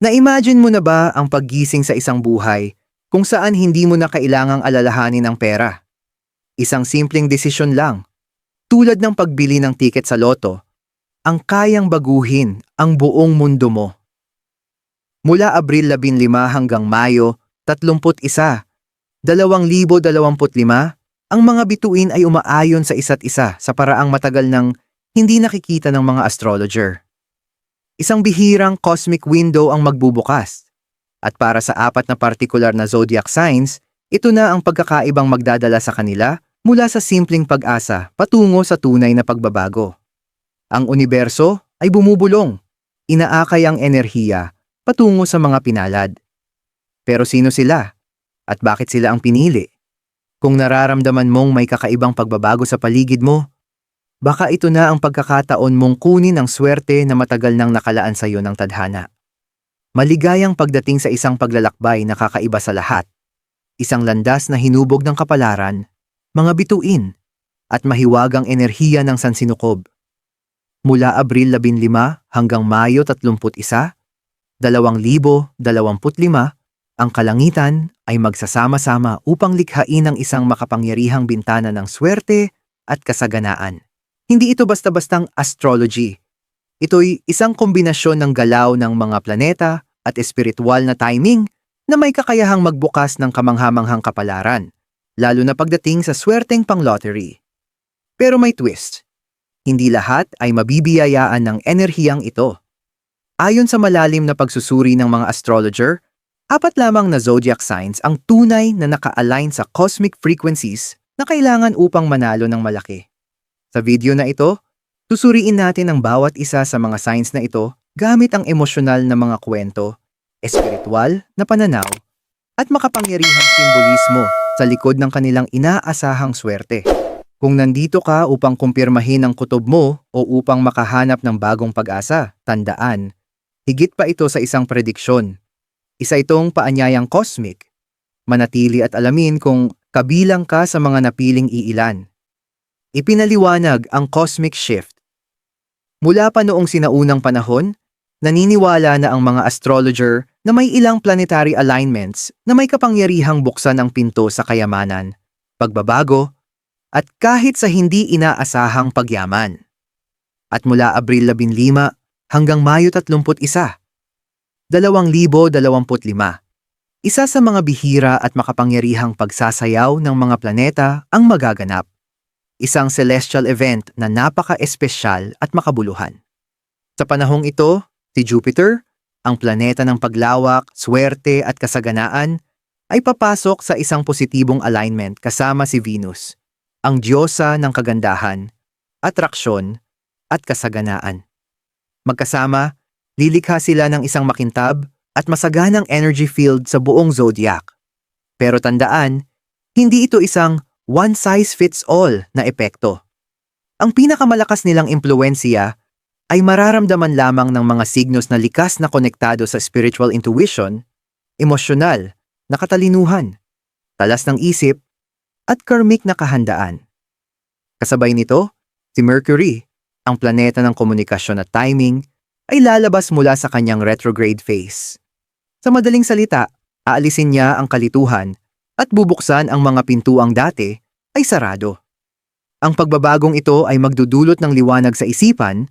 Na-imagine mo na ba ang paggising sa isang buhay kung saan hindi mo na kailangang alalahanin ang pera? Isang simpleng desisyon lang, tulad ng pagbili ng tiket sa loto, ang kayang baguhin ang buong mundo mo. Mula Abril 15 hanggang Mayo 31, 2025, ang mga bituin ay umaayon sa isa't isa sa paraang matagal nang hindi nakikita ng mga astrologer. Isang bihirang cosmic window ang magbubukas. At para sa apat na partikular na zodiac signs, ito na ang pagkakaibang magdadala sa kanila mula sa simpleng pag-asa patungo sa tunay na pagbabago. Ang universo ay bumubulong, inaakay ang enerhiya patungo sa mga pinalad. Pero sino sila? At bakit sila ang pinili? Kung nararamdaman mong may kakaibang pagbabago sa paligid mo, baka ito na ang pagkakataon mong kunin ang swerte na matagal nang nakalaan sa iyo ng tadhana. Maligayang pagdating sa isang paglalakbay na kakaiba sa lahat. Isang landas na hinubog ng kapalaran, mga bituin, at mahiwagang enerhiya ng sansinukob. Mula Abril 15 hanggang Mayo 31, 2025, ang kalangitan ay magsasama-sama upang likhain ang isang makapangyarihang bintana ng swerte at kasaganaan. Hindi ito basta-bastang astrology. Ito'y isang kombinasyon ng galaw ng mga planeta at espiritual na timing na may kakayahang magbukas ng kamanghamanghang kapalaran, lalo na pagdating sa swerteng pang-lottery. Pero may twist. Hindi lahat ay mabibiyayaan ng enerhiyang ito. Ayon sa malalim na pagsusuri ng mga astrologer, 4 lamang na zodiac signs ang tunay na naka-align sa cosmic frequencies na kailangan upang manalo ng malaki. Sa video na ito, susuriin natin ang bawat isa sa mga signs na ito gamit ang emosyonal na mga kwento, espiritual na pananaw, at makapangyarihang simbolismo sa likod ng kanilang inaasahang swerte. Kung nandito ka upang kumpirmahin ang kutob mo o upang makahanap ng bagong pag-asa, tandaan, higit pa ito sa isang prediksyon. Isa itong paanyayang cosmic. Manatili at alamin kung kabilang ka sa mga napiling iilan. Ipinaliwanag ang cosmic shift. Mula pa noong sinaunang panahon, naniniwala na ang mga astrologer na may ilang planetary alignments na may kapangyarihang buksan ang pinto sa kayamanan, pagbabago, at kahit sa hindi inaasahang pagyaman. At mula Abril 15 hanggang Mayo 31, 2025, isa sa mga bihira at makapangyarihang pagsasayaw ng mga planeta ang magaganap. Isang celestial event na napaka-espesyal at makabuluhan. Sa panahong ito, si Jupiter, ang planeta ng paglawak, swerte at kasaganaan, ay papasok sa isang positibong alignment kasama si Venus, ang diyosa ng kagandahan, atraksyon at kasaganaan. Magkasama, lilikha sila ng isang makintab at masaganang energy field sa buong zodiac. Pero tandaan, hindi ito isang one-size-fits-all na epekto. Ang pinakamalakas nilang impluwensya ay mararamdaman lamang ng mga signos na likas na konektado sa spiritual intuition, emosyonal na katalinuhan, talas ng isip, at karmic na kahandaan. Kasabay nito, si Mercury, ang planeta ng komunikasyon at timing, ay lalabas mula sa kanyang retrograde phase. Sa madaling salita, aalisin niya ang kalituhan at bubuksan ang mga pintuang dati ay sarado. Ang pagbabagong ito ay magdudulot ng liwanag sa isipan,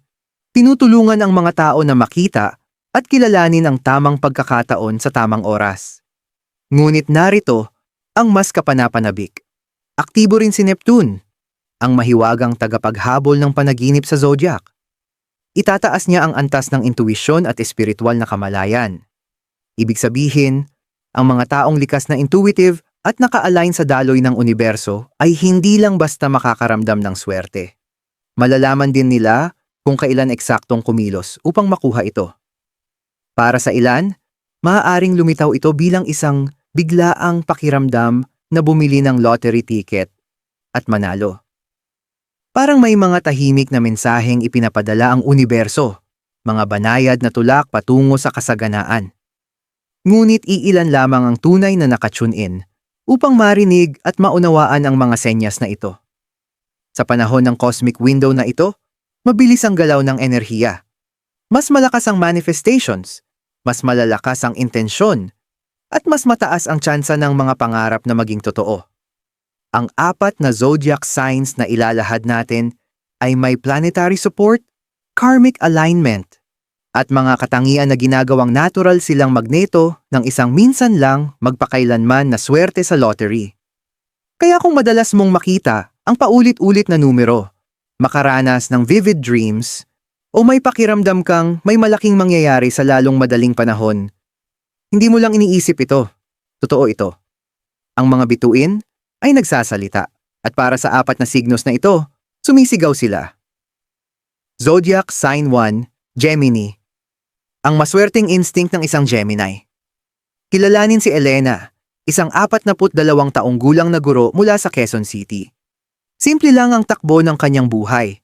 tinutulungan ang mga tao na makita at kilalanin ang tamang pagkakataon sa tamang oras. Ngunit narito ang mas kapanapanabik. Aktibo rin si Neptune, ang mahiwagang tagapaghabol ng panaginip sa zodiac. Itataas niya ang antas ng intuisyon at espiritual na kamalayan. Ibig sabihin, ang mga taong likas na intuitive at naka-align sa daloy ng universo ay hindi lang basta makakaramdam ng swerte. Malalaman din nila kung kailan eksaktong kumilos upang makuha ito. Para sa ilan, maaaring lumitaw ito bilang isang biglaang pakiramdam na bumili ng lottery ticket at manalo. Parang may mga tahimik na mensaheng ipinapadala ang universo, mga banayad na tulak patungo sa kasaganaan. Ngunit iilan lamang ang tunay na nakatune in upang marinig at maunawaan ang mga senyas na ito. Sa panahon ng cosmic window na ito, mabilis ang galaw ng enerhiya. Mas malakas ang manifestations, mas malalakas ang intensyon, at mas mataas ang tsansa ng mga pangarap na maging totoo. Ang 4 na zodiac signs na ilalahad natin ay may planetary support, karmic alignment, at mga katangian na ginagawang natural silang magneto ng isang minsan lang magpakailanman na swerte sa lottery. Kaya kung madalas mong makita ang paulit-ulit na numero, makaranas ng vivid dreams, o may pakiramdam kang may malaking mangyayari sa lalong madaling panahon, hindi mo lang iniisip ito. Totoo ito. Ang mga bituin ay nagsasalita, at para sa 4 na signos na ito, sumisigaw sila. Zodiac Sign 1, Gemini. Ang maswerteng instinct ng isang Gemini. Kilalanin si Elena, isang 42 taong gulang na guro mula sa Quezon City. Simple lang ang takbo ng kanyang buhay.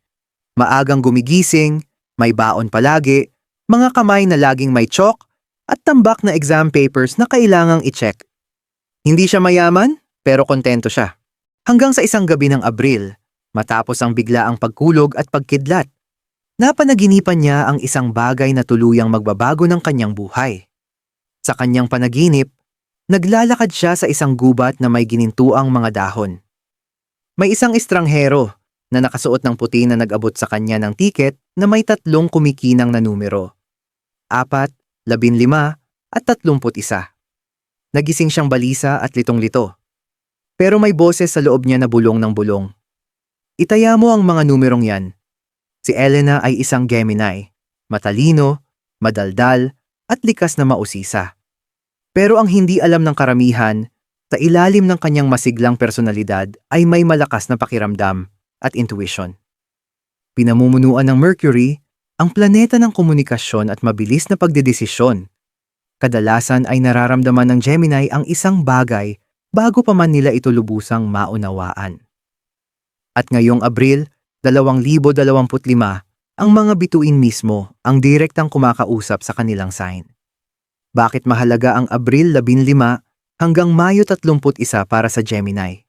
Maagang gumigising, may baon palagi, mga kamay na laging may chalk, at tambak na exam papers na kailangang i-check. Hindi siya mayaman, pero kontento siya. Hanggang sa isang gabi ng Abril, matapos ang biglaang pagkulog at pagkidlat, napanaginipan niya ang isang bagay na tuluyang magbabago ng kanyang buhay. Sa kanyang panaginip, naglalakad siya sa isang gubat na may ginintuang mga dahon. May isang estranghero na nakasuot ng puti na nag-abot sa kanya ng tiket na may 3 kumikinang na numero. 4, 15, at 31. Nagising siyang balisa at litong-lito. Pero may boses sa loob niya na bulong ng bulong. Itaya mo ang mga numerong yan. Si Elena ay isang Gemini, matalino, madaldal, at likas na mausisa. Pero ang hindi alam ng karamihan, sa ilalim ng kanyang masiglang personalidad ay may malakas na pakiramdam at intuition. Pinamumunuan ng Mercury, ang planeta ng komunikasyon at mabilis na pagdedesisyon. Kadalasan ay nararamdaman ng Gemini ang isang bagay bago pa man nila ito lubusang maunawaan. At ngayong Abril 2025, ang mga bituin mismo ang direktang kumakausap sa kanilang sign. Bakit mahalaga ang Abril 15 hanggang Mayo 31 para sa Gemini?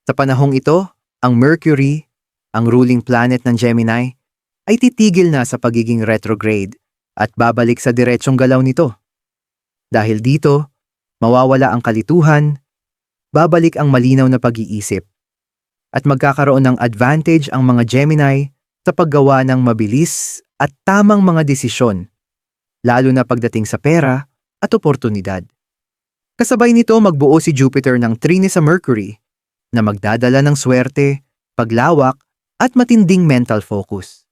Sa panahong ito, ang Mercury, ang ruling planet ng Gemini, ay titigil na sa pagiging retrograde at babalik sa diretsong galaw nito. Dahil dito, mawawala ang kalituhan, babalik ang malinaw na pag-iisip, at magkakaroon ng advantage ang mga Gemini sa paggawa ng mabilis at tamang mga desisyon, lalo na pagdating sa pera at oportunidad. Kasabay nito magbuo si Jupiter ng trine sa Mercury na magdadala ng swerte, paglawak at matinding mental focus.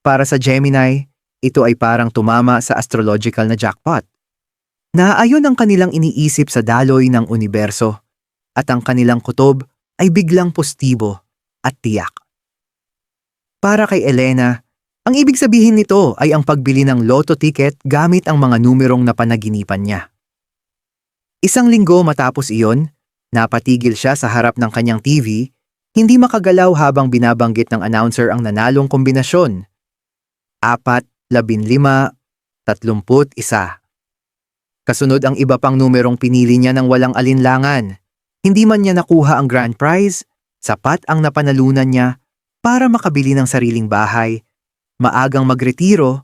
Para sa Gemini, ito ay parang tumama sa astrological na jackpot. Naaayon ang kanilang iniisip sa daloy ng universo at ang kanilang kutob ay biglang postibo at tiyak. Para kay Elena, ang ibig sabihin nito ay ang pagbili ng lotto ticket gamit ang mga numerong napanaginipan niya. Isang linggo matapos iyon, napatigil siya sa harap ng kanyang TV, hindi makagalaw habang binabanggit ng announcer ang nanalong kombinasyon. 4, 15, 31. Kasunod ang iba pang numerong pinili niya ng walang alinlangan. Hindi man niya nakuha ang grand prize, sapat ang napanalunan niya para makabili ng sariling bahay, maagang magretiro,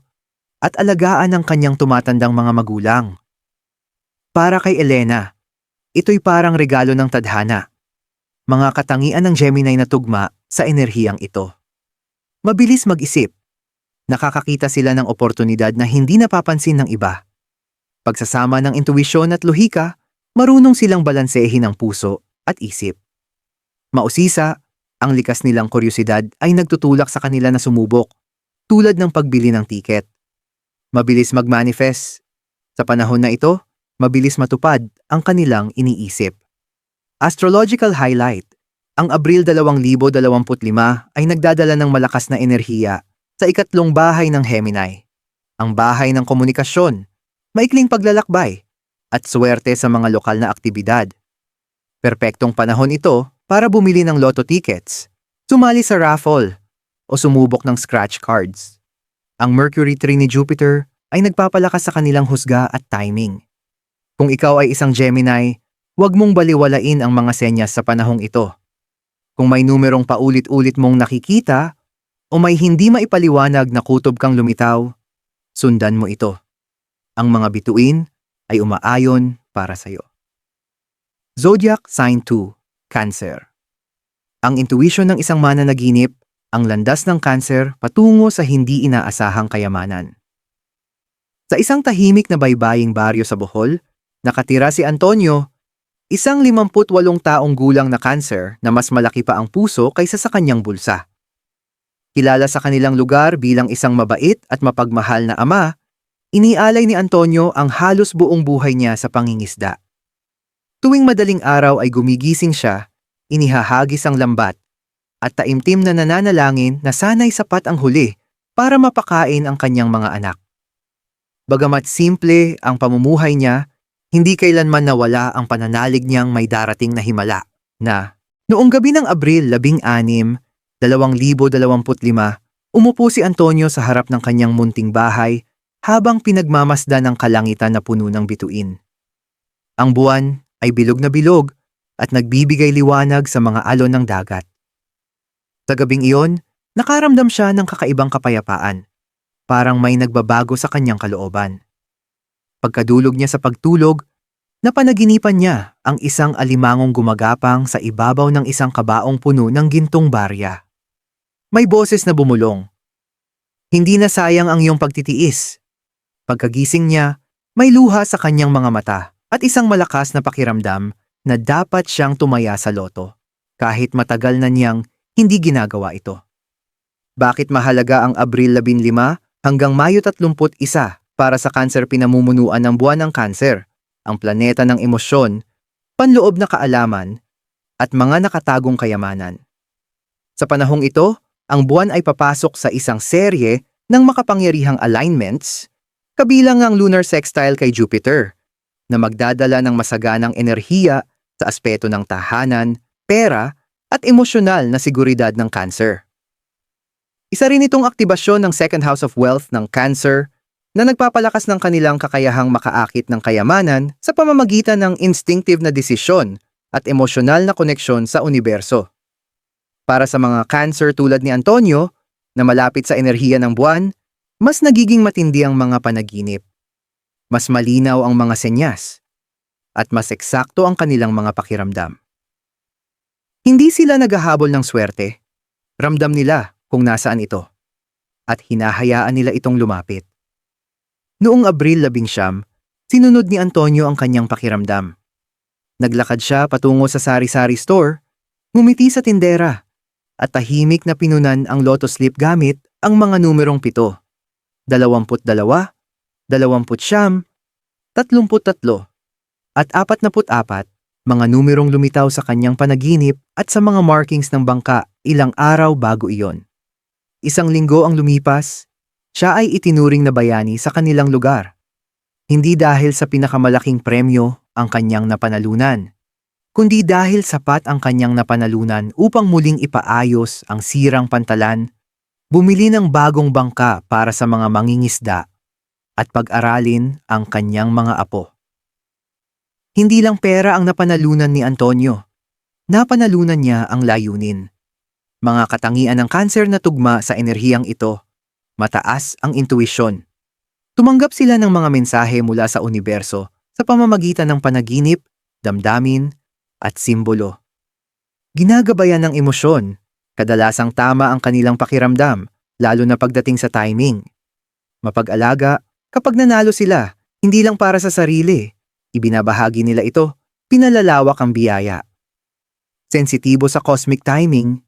at alagaan ang kanyang tumatandang mga magulang. Para kay Elena, ito'y parang regalo ng tadhana. Mga katangian ng Gemini na tugma sa enerhiyang ito. Mabilis mag-isip. Nakakakita sila ng oportunidad na hindi napapansin ng iba. Pagsasama ng intuisyon at lohika, marunong silang balansehin ang puso at isip. Mausisa, ang likas nilang kuryosidad ay nagtutulak sa kanila na sumubok, tulad ng pagbili ng tiket. Mabilis mag-manifest. Sa panahon na ito, mabilis matupad ang kanilang iniisip. Astrological highlight. Ang Abril 2025 ay nagdadala ng malakas na enerhiya sa 3 bahay ng Gemini. Ang bahay ng komunikasyon, maikling paglalakbay, at swerte sa mga lokal na aktibidad. Perpektong panahon ito para bumili ng lotto tickets, sumali sa raffle, o sumubok ng scratch cards. Ang Mercury trine ni Jupiter ay nagpapalakas sa kanilang husga at timing. Kung ikaw ay isang Gemini, huwag mong baliwalain ang mga senyas sa panahong ito. Kung may numerong paulit-ulit mong nakikita o may hindi maipaliwanag na kutob kang lumitaw, sundan mo ito. ang mga bituin ay umaayon para sa'yo. Zodiac Sign 2, Cancer. Ang intuition ng isang mananaginip, ang landas ng Cancer patungo sa hindi inaasahang kayamanan. Sa isang tahimik na baybaying baryo sa Bohol, nakatira si Antonio, isang 58 taong gulang na Cancer na mas malaki pa ang puso kaysa sa kanyang bulsa. Kilala sa kanilang lugar bilang isang mabait at mapagmahal na ama, inialay ni Antonio ang halos buong buhay niya sa pangingisda. Tuwing madaling araw ay gumigising siya, inihahagis ang lambat, at taimtim na nananalangin na sana'y sapat ang huli para mapakain ang kanyang mga anak. Bagamat simple ang pamumuhay niya, hindi kailanman nawala ang pananalig niyang may darating na himala na noong gabi ng Abril 16, 2025, umupo si Antonio sa harap ng kanyang munting bahay habang pinagmamasdan ng kalangitan na puno ng bituin. Ang buwan ay bilog na bilog at nagbibigay liwanag sa mga alon ng dagat. Sa gabing iyon, nakaramdam siya ng kakaibang kapayapaan. Parang may nagbabago sa kanyang kalooban. Pagkadulog niya sa pagtulog, napanaginipan niya ang isang alimangong gumagapang sa ibabaw ng isang kabaong puno ng gintong barya. May boses na bumulong. Hindi na sayang ang iyong pagtitiis. Pagkagising niya, may luha sa kanyang mga mata at isang malakas na pakiramdam na dapat siyang tumaya sa loto, kahit matagal na niyang hindi ginagawa ito. Bakit mahalaga ang Abril 15 hanggang Mayo 31 para sa Cancer? Pinamumunuan ng buwan ng Cancer, ang planeta ng emosyon, panloob na kaalaman, at mga nakatagong kayamanan. Sa panahong ito, ang buwan ay papasok sa isang serye ng makapangyarihang alignments, kabilang ang lunar sextile kay Jupiter, na magdadala ng masaganang enerhiya sa aspeto ng tahanan, pera, at emosyonal na seguridad ng Cancer. Isa rin itong aktibasyon ng second house of wealth ng Cancer na nagpapalakas ng kanilang kakayahang makaakit ng kayamanan sa pamamagitan ng instinctive na desisyon at emosyonal na koneksyon sa universo. Para sa mga Cancer tulad ni Antonio na malapit sa enerhiya ng buwan, mas nagiging matindi ang mga panaginip. Mas malinaw ang mga senyas at mas eksakto ang kanilang mga pakiramdam. Hindi sila naghahabol ng swerte. Ramdam nila kung nasaan ito, at hinahayaan nila itong lumapit. Noong Abril 19, sinunod ni Antonio ang kanyang pakiramdam. Naglakad siya patungo sa sari-sari store, ngumiti sa tindera, at tahimik na pinunan ang lotto slip gamit ang mga numerong 7, 22, 29, 33, at 44, mga numerong lumitaw sa kanyang panaginip at sa mga markings ng bangka ilang araw bago iyon. Isang linggo ang lumipas, siya ay itinuring na bayani sa kanilang lugar. Hindi dahil sa pinakamalaking premyo ang kanyang napanalunan, kundi dahil sapat ang kanyang napanalunan upang muling ipaayos ang sirang pantalan, bumili ng bagong bangka para sa mga mangingisda, at pag-aralin ang kanyang mga apo. Hindi lang pera ang napanalunan ni Antonio, napanalunan niya ang layunin. Mga katangian ng Cancer na tugma sa enerhiyang ito, mataas ang intuisyon. Tumanggap sila ng mga mensahe mula sa universo sa pamamagitan ng panaginip, damdamin, at simbolo. Ginagabayan ng emosyon, kadalasang tama ang kanilang pakiramdam, lalo na pagdating sa timing. Mapag-alaga, kapag nanalo sila, hindi lang para sa sarili, ibinabahagi nila ito, pinalalawak ang biyaya. Sensitibo sa cosmic timing,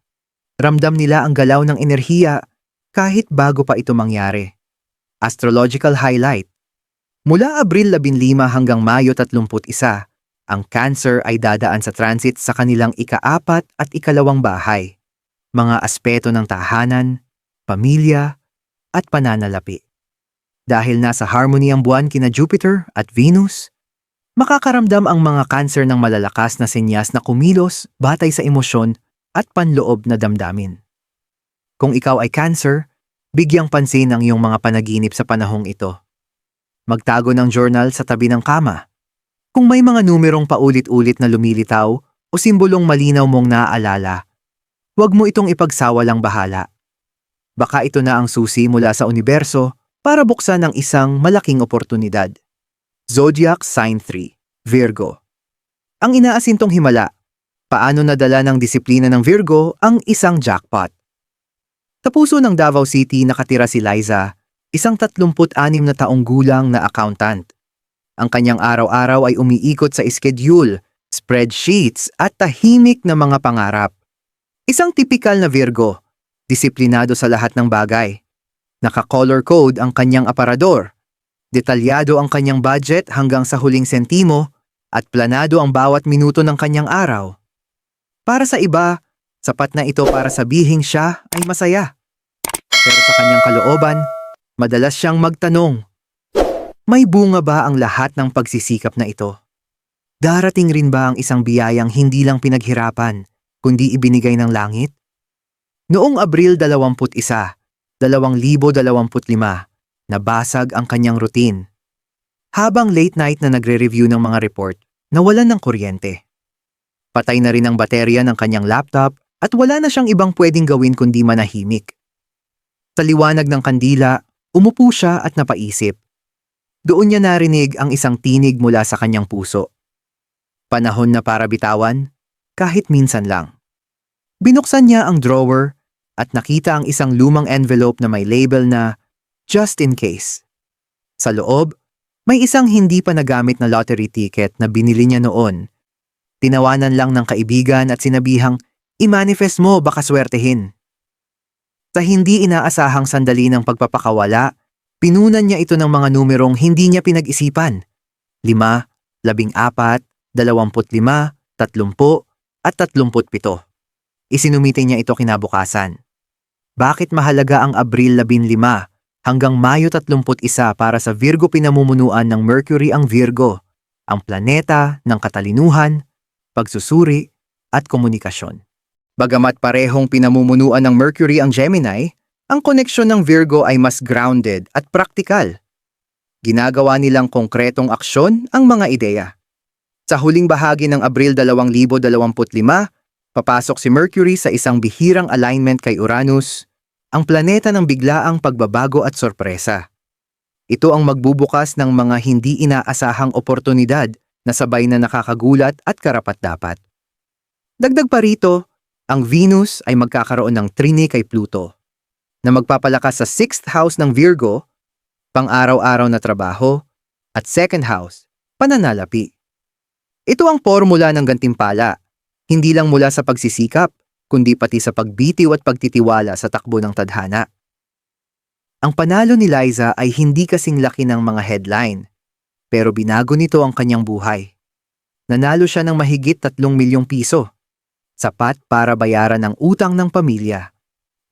ramdam nila ang galaw ng enerhiya kahit bago pa ito mangyari. Astrological highlight. Mula Abril 15 hanggang Mayo 31, ang Cancer ay dadaan sa transit sa kanilang ika-4 at ika-2 bahay, mga aspeto ng tahanan, pamilya, at pananalapi. Dahil nasa harmony ang buwan kina Jupiter at Venus, makakaramdam ang mga Cancer ng malalakas na senyas na kumilos batay sa emosyon at panloob na damdamin. Kung ikaw ay Cancer, bigyang pansin ang iyong mga panaginip sa panahong ito. Magtago ng journal sa tabi ng kama. Kung may mga numerong paulit-ulit na lumilitaw o simbolong malinaw mong naaalala, huwag mo itong ipagsawalang bahala. Baka ito na ang susi mula sa universo para buksan ang isang malaking oportunidad. Zodiac Sign 3, Virgo. Ang inaasintong himala, paano nadala ng disiplina ng Virgo ang isang jackpot. Sa puso ng Davao City nakatira si Liza, isang 36 na taong gulang na accountant. Ang kanyang araw-araw ay umiikot sa schedule, spreadsheets at tahimik na mga pangarap. Isang tipikal na Virgo, disiplinado sa lahat ng bagay. Naka-color code ang kanyang aparador. Detalyado ang kanyang budget hanggang sa huling sentimo at planado ang bawat minuto ng kanyang araw. Para sa iba, sapat na ito para sabihing siya ay masaya. Pero sa kanyang kalooban, madalas siyang magtanong, may bunga ba ang lahat ng pagsisikap na ito? Darating rin ba ang isang biyayang hindi lang pinaghirapan, kundi ibinigay ng langit? Noong Abril 21, 2025, nabasag ang kanyang routine. Habang late night na nagre-review ng mga report, nawalan ng kuryente. Patay na rin ang baterya ng kanyang laptop at wala na siyang ibang pwedeng gawin kundi manahimik. Sa liwanag ng kandila, umupo siya at napaisip. Doon niya narinig ang isang tinig mula sa kanyang puso. Panahon na para bitawan, kahit minsan lang. Binuksan niya ang drawer at nakita ang isang lumang envelope na may label na Just in Case. Sa loob, may isang hindi pa nagamit na lottery ticket na binili niya noon. Tinawanan lang ng kaibigan at sinabihang, i-manifest mo baka swertehin. Sa hindi inaasahang sandali ng pagpapakawala, pinunan niya ito ng mga numerong hindi niya pinag-isipan. 5, 14, 25, 30, at 37. Isinumitin niya ito kinabukasan. Bakit mahalaga ang Abril 15 hanggang Mayo 31 para sa Virgo pinamumunuan ng Mercury ang Virgo, ang planeta ng katalinuhan, pagsusuri, at komunikasyon. Bagamat parehong pinamumunuan ng Mercury ang Gemini, ang koneksyon ng Virgo ay mas grounded at praktikal. Ginagawa nilang konkretong aksyon ang mga ideya. Sa huling bahagi ng Abril 2025, papasok si Mercury sa isang bihirang alignment kay Uranus, ang planeta ng biglaang pagbabago at sorpresa. Ito ang magbubukas ng mga hindi inaasahang oportunidad na sabay na nakakagulat at karapat-dapat. Dagdag pa rito, ang Venus ay magkakaroon ng trine kay Pluto, na magpapalakas sa 6th house ng Virgo, pang-araw-araw na trabaho, at 2nd house, pananalapi. Ito ang formula ng gantimpala, hindi lang mula sa pagsisikap, kundi pati sa pagbitiw at pagtitiwala sa takbo ng tadhana. Ang panalo ni Liza ay hindi kasing laki ng mga headline, pero binago nito ang kanyang buhay. Nanalo siya ng mahigit 3 milyong piso, sapat para bayaran ang utang ng pamilya,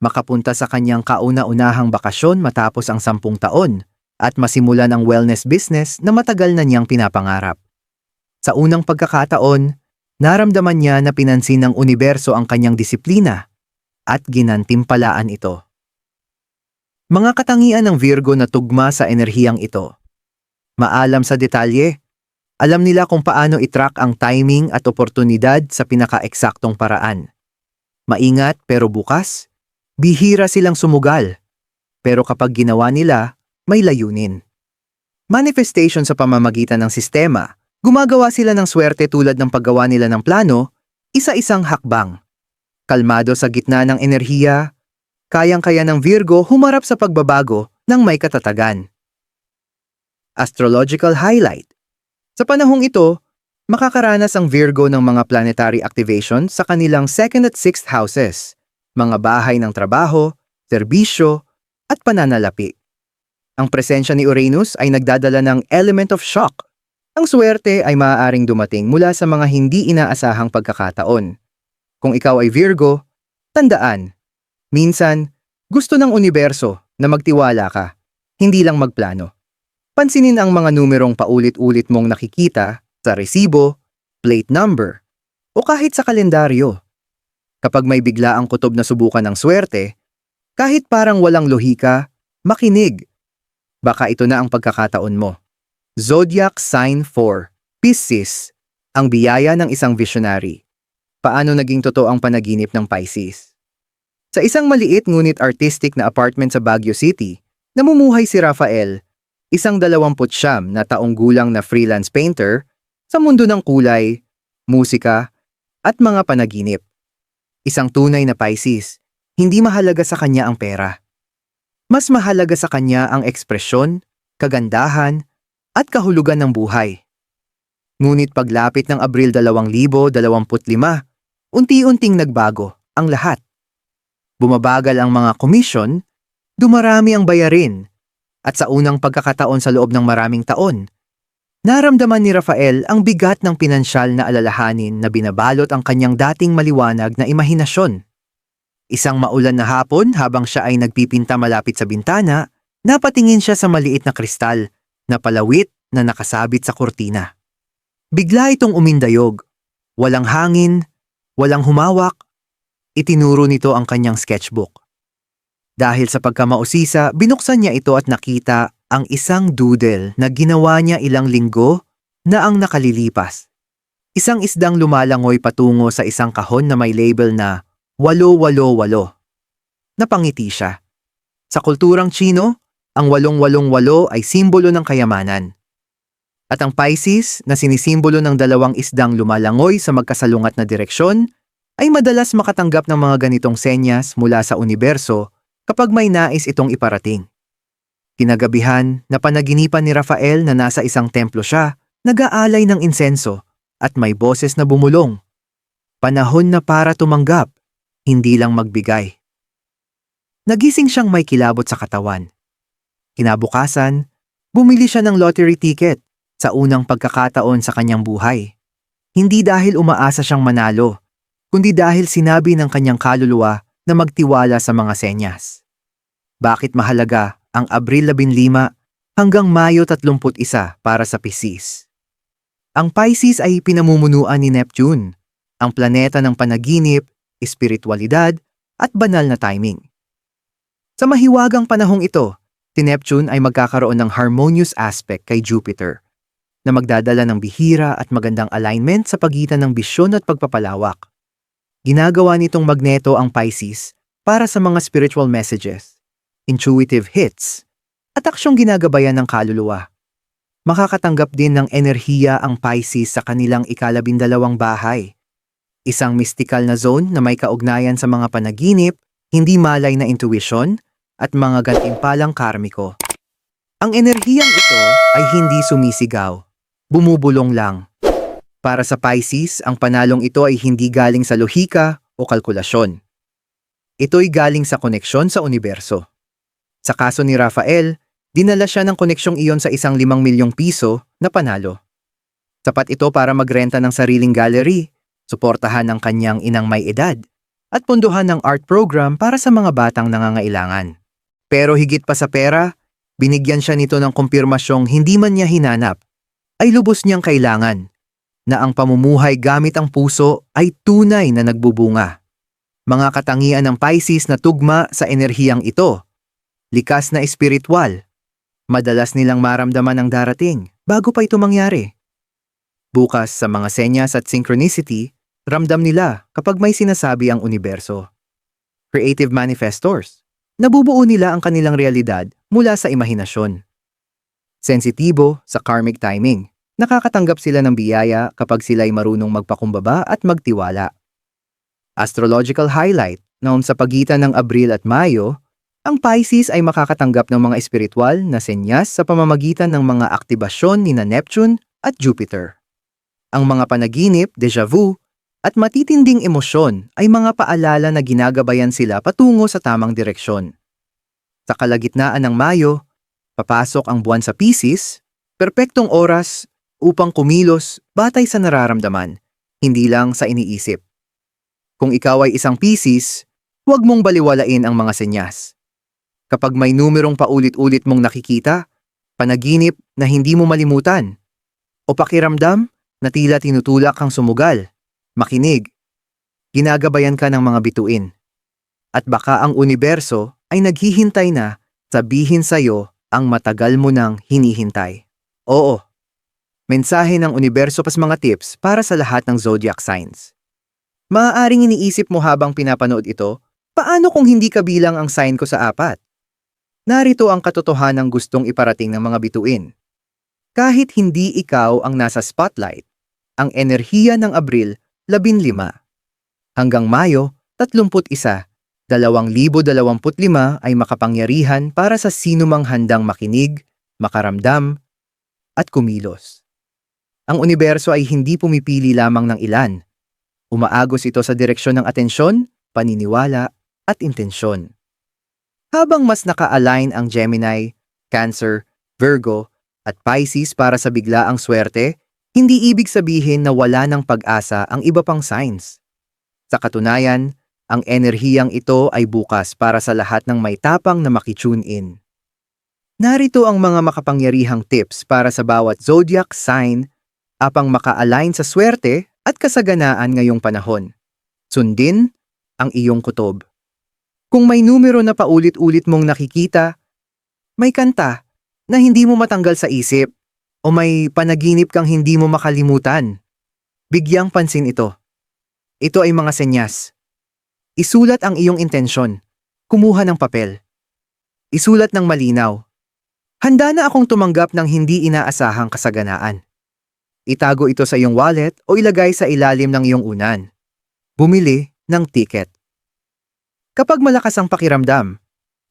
makapunta sa kanyang kauna-unahang bakasyon matapos ang 10 taon, at masimulan ang wellness business na matagal na niyang pinapangarap. Sa unang pagkakataon, naramdaman niya na pinansin ng universo ang kanyang disiplina at ginantimpalaan ito. Mga katangian ng Virgo na tugma sa enerhiyang ito. Maalam sa detalye, alam nila kung paano i-track ang timing at oportunidad sa pinaka-eksaktong paraan. Maingat pero bukas, bihira silang sumugal, pero kapag ginawa nila, may layunin. Manifestation sa pamamagitan ng sistema. Gumagawa sila ng swerte tulad ng paggawa nila ng plano, isa-isang hakbang. Kalmado sa gitna ng enerhiya, kayang-kaya ng Virgo humarap sa pagbabago ng may katatagan. Astrological highlight. Sa panahong ito, makakaranas ang Virgo ng mga planetary activation sa kanilang 2nd at 6th houses, mga bahay ng trabaho, serbisyo, at pananalapi. Ang presensya ni Uranus ay nagdadala ng element of shock. Ang swerte ay maaaring dumating mula sa mga hindi inaasahang pagkakataon. Kung ikaw ay Virgo, tandaan, minsan, gusto ng universo na magtiwala ka, hindi lang magplano. Pansinin ang mga numerong paulit-ulit mong nakikita sa resibo, plate number, o kahit sa kalendaryo. Kapag may bigla ang kutob na subukan ng swerte, kahit parang walang lohika, makinig. Baka ito na ang pagkakataon mo. Zodiac Sign 4, Pisces, ang biyaya ng isang visionary. Paano naging totoo ang panaginip ng Pisces? Sa isang maliit ngunit artistic na apartment sa Baguio City, Namumuhay si Rafael, isang 29 na taong gulang na freelance painter, sa mundo ng kulay, musika, at mga panaginip. Isang tunay na Pisces, hindi mahalaga sa kanya ang pera. Mas mahalaga sa kanya ang ekspresyon, kagandahan, at kahulugan ng buhay. Ngunit paglapit ng Abril 2025, unti-unting nagbago ang lahat. Bumabagal ang mga komisyon, dumarami ang bayarin, at sa unang pagkakataon sa loob ng maraming taon, naramdaman ni Rafael ang bigat ng pinansyal na alalahanin na binabalot ang kanyang dating maliwanag na imahinasyon. Isang maulan na hapon habang siya ay nagpipinta malapit sa bintana, napatingin siya sa maliit na kristal na palawit na nakasabit sa kurtina. Bigla itong umindayog. Walang hangin, walang humawak. Itinuro nito ang kanyang sketchbook. Dahil sa pagkamausisa, binuksan niya ito at nakita ang isang doodle na ginawa niya ilang linggo na ang nakalilipas. Isang isdang lumalangoy patungo sa isang kahon na may label na 888. Napangiti siya. Sa kulturang Tsino, ang 888 ay simbolo ng kayamanan. At ang Pisces na sinisimbolo ng dalawang isdang lumalangoy sa magkasalungat na direksyon ay madalas makatanggap ng mga ganitong senyas mula sa universo kapag may nais itong iparating. Kinagabihan, napanaginipan ni Rafael na nasa isang templo siya, nag-aalay ng insenso at may boses na bumulong. Panahon na para tumanggap, hindi lang magbigay. Nagising siyang may kilabot sa katawan. Kinabukasan, bumili siya ng lottery ticket sa unang pagkakataon sa kanyang buhay. Hindi dahil umaasa siyang manalo, kundi dahil sinabi ng kanyang kaluluwa na magtiwala sa mga senyas. Bakit mahalaga ang Abril 15 hanggang Mayo 31 para sa Pisces? Ang Pisces ay pinamumunuan ni Neptune, ang planeta ng panaginip, espiritualidad, at banal na timing. Sa mahiwagang panahong ito, si Neptune ay magkakaroon ng harmonious aspect kay Jupiter, na magdadala ng bihira at magandang alignment sa pagitan ng bisyon at pagpapalawak. Ginagawa nitong magneto ang Pisces para sa mga spiritual messages, intuitive hits, at aksyong ginagabayan ng kaluluwa. Makakatanggap din ng enerhiya ang Pisces sa kanilang ika-12 bahay. Isang mystical na zone na may kaugnayan sa mga panaginip, hindi malay na intuition, at mga gantimpalang karmiko. Ang enerhiyang ito ay hindi sumisigaw, bumubulong lang. Para sa Pisces, ang panalong ito ay hindi galing sa lohika o kalkulasyon. Ito'y galing sa koneksyon sa universo. Sa kaso ni Rafael, dinala siya ng koneksyong iyon sa isang 5 milyong piso na panalo. Sapat ito para magrenta ng sariling gallery, suportahan ng kanyang inang may edad, at punduhan ng art program para sa mga batang nangangailangan. Pero higit pa sa pera, binigyan siya nito ng kumpirmasyong hindi man niya hinanap, ay lubos niyang kailangan, na ang pamumuhay gamit ang puso ay tunay na nagbubunga. Mga katangian ng Pisces na tugma sa enerhiyang ito, likas na espiritual, madalas nilang maramdaman ang darating bago pa ito mangyari. Bukas sa mga senyas at synchronicity, ramdam nila kapag may sinasabi ang universo. Creative manifestors, nabubuo nila ang kanilang realidad mula sa imahinasyon. Sensitibo sa karmic timing, nakakatanggap sila ng biyaya kapag sila'y marunong magpakumbaba at magtiwala. Astrological highlight, noon sa pagitan ng Abril at Mayo, ang Pisces ay makakatanggap ng mga espiritual na senyas sa pamamagitan ng mga aktibasyon ni Neptune at Jupiter. Ang mga panaginip, déjà vu, at matitinding emosyon ay mga paalala na ginagabayan sila patungo sa tamang direksyon. Sa kalagitnaan ng Mayo, papasok ang buwan sa Pisces, perpektong oras upang kumilos batay sa nararamdaman, hindi lang sa iniisip. Kung ikaw ay isang Pisces, huwag mong baliwalain ang mga senyas. Kapag may numerong paulit-ulit mong nakikita, panaginip na hindi mo malimutan, o pakiramdam na tila tinutulak kang sumugal, makinig, ginagabayan ka ng mga bituin. At baka ang universo ay naghihintay na sabihin sa'yo ang matagal mo nang hinihintay. Oo, mensahe ng universo pas mga tips para sa lahat ng zodiac signs. Maaaring iniisip mo habang pinapanood ito, paano kung hindi kabilang ang sign ko sa 4? Narito ang katotohanang gustong iparating ng mga bituin. Kahit hindi ikaw ang nasa spotlight, ang enerhiya ng Abril 15 hanggang Mayo 31, 2025 ay makapangyarihan para sa sinumang handang makinig, makaramdam, at kumilos. Ang universo ay hindi pumipili lamang ng ilan. Umaagos ito sa direksyon ng atensyon, paniniwala, at intensyon. Habang mas naka-align ang Gemini, Cancer, Virgo, at Pisces para sa biglaang swerte, hindi ibig sabihin na wala ng pag-asa ang iba pang signs. Sa katunayan, ang enerhiyang ito ay bukas para sa lahat ng may tapang na makitune in. Narito ang mga makapangyarihang tips para sa bawat zodiac sign upang maka-align sa swerte at kasaganaan ngayong panahon. Sundin ang iyong kutob. Kung may numero na paulit-ulit mong nakikita, may kanta na hindi mo matanggal sa isip, o may panaginip kang hindi mo makalimutan, bigyang pansin ito. Ito ay mga senyas. Isulat ang iyong intensyon. Kumuha ng papel. Isulat ng malinaw. Handa na akong tumanggap ng hindi inaasahang kasaganaan. Itago ito sa iyong wallet o ilagay sa ilalim ng iyong unan. Bumili ng ticket. Kapag malakas ang pakiramdam,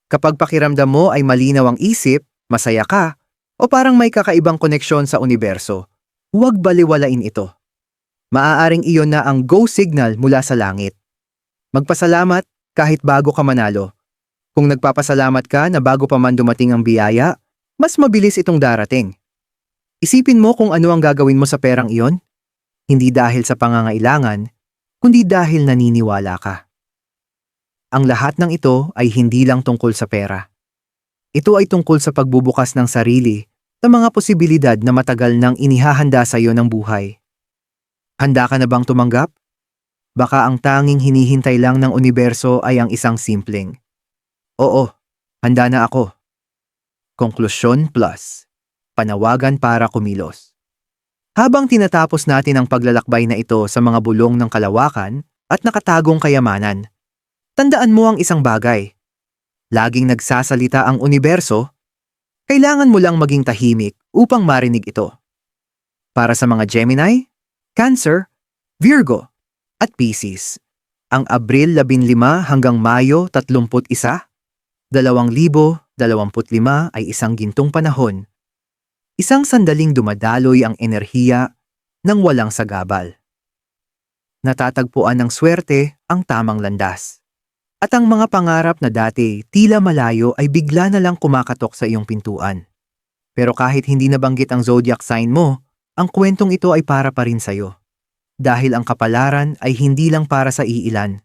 kapag pakiramdam mo ay malinaw ang isip, masaya ka, o parang may kakaibang koneksyon sa universo, huwag baliwalain ito. Maaaring iyon na ang go signal mula sa langit. Magpasalamat kahit bago ka manalo. Kung nagpapasalamat ka na bago pa man dumating ang biyaya, mas mabilis itong darating. Isipin mo kung ano ang gagawin mo sa perang iyon. Hindi dahil sa pangangailangan, kundi dahil naniniwala ka. Ang lahat ng ito ay hindi lang tungkol sa pera. Ito ay tungkol sa pagbubukas ng sarili sa mga posibilidad na matagal nang inihahanda sa iyo ng buhay. Handa ka na bang tumanggap? Baka ang tanging hinihintay lang ng universo ay ang isang simpleng, "Oo, handa na ako." Konklusyon plus. Panawagan para kumilos. Habang tinatapos natin ang paglalakbay na ito sa mga bulong ng kalawakan at nakatagong kayamanan, tandaan mo ang isang bagay. Laging nagsasalita ang universo, kailangan mo lang maging tahimik upang marinig ito. Para sa mga Gemini, Cancer, Virgo, at Pisces, ang Abril 15 hanggang Mayo 31, 2025 ay isang gintong panahon. Isang sandaling dumadaloy ang enerhiya ng walang sagabal. Natatagpuan ng swerte ang tamang landas. At ang mga pangarap na dati tila malayo ay bigla na lang kumakatok sa iyong pintuan. Pero kahit hindi nabanggit ang zodiac sign mo, ang kwentong ito ay para pa rin sa'yo. Dahil ang kapalaran ay hindi lang para sa iilan.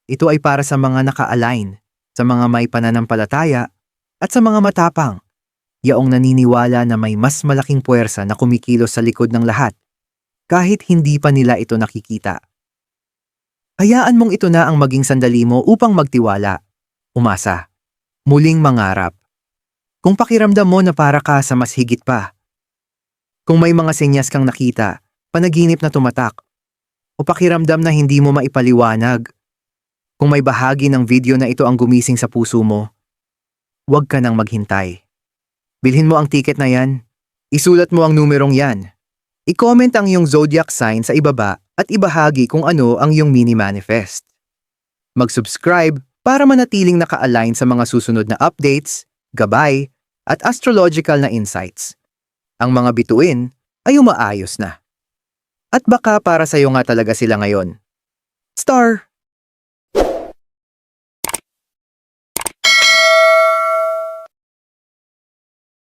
Ito ay para sa mga naka-align, sa mga may pananampalataya, at sa mga matapang, yaong naniniwala na may mas malaking puwersa na kumikilos sa likod ng lahat, kahit hindi pa nila ito nakikita. Hayaan mong ito na ang maging sandali mo upang magtiwala, umasa, muling mangarap. Kung pakiramdam mo na para ka sa mas higit pa, kung may mga senyas kang nakita, panaginip na tumatak, o pakiramdam na hindi mo maipaliwanag, kung may bahagi ng video na ito ang gumising sa puso mo, huwag ka nang maghintay. Bilhin mo ang ticket na yan, isulat mo ang numerong yan, i-comment ang iyong zodiac sign sa ibaba at ibahagi kung ano ang iyong mini-manifest. Mag-subscribe para manatiling naka-align sa mga susunod na updates, gabay, at astrological na insights. Ang mga bituin ay umaayos na. At baka para sa'yo nga talaga sila ngayon. Star!